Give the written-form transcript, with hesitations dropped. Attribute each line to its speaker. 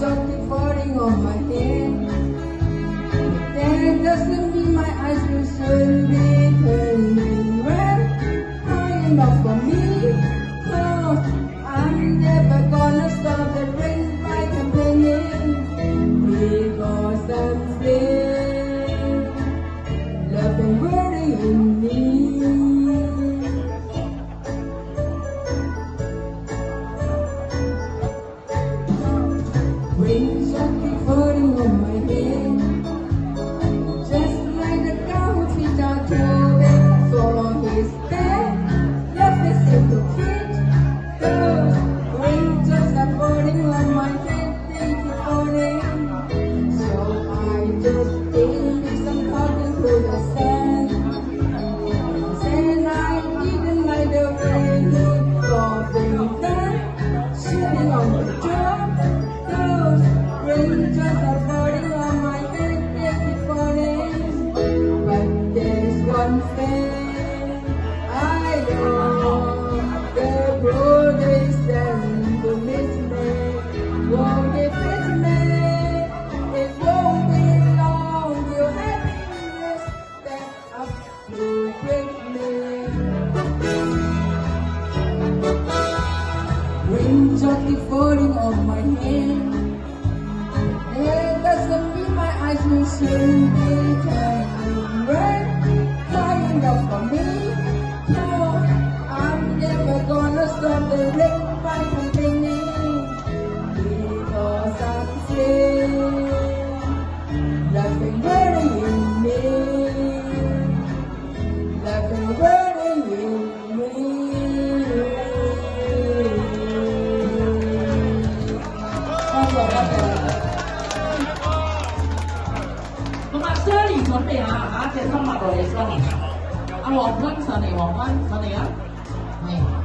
Speaker 1: just keep falling on my head. That doesn't mean my eyes will soon be turning red. Crying out for me, 'cause I'm never gonna stop the rain by complaining. Because I'm still loving worrying me. Rain just keep falling on my head, just like the cow who feeds our children, fall on his bed. Love is him to feed. Those raindrops are falling on my head, they keep falling. So I just take some cotton through the sand. Said I didn't like the way he falling down, sitting on the job. Raindrops are falling on my head, they keep falling. But there's one thing I know, the road is standing to miss me. Won't it miss me? It won't be long till happiness step up to greet me. Raindrops keep falling on my head. It doesn't mean my eyes will soon be turning red. Crying out for me, no, I'm never gonna stop the rain by complaining. Because I'm still loving worrying me, loving worrying me.
Speaker 2: 準備下，隻生物過嚟先。阿黃坤上嚟，黃坤上嚟啊！係。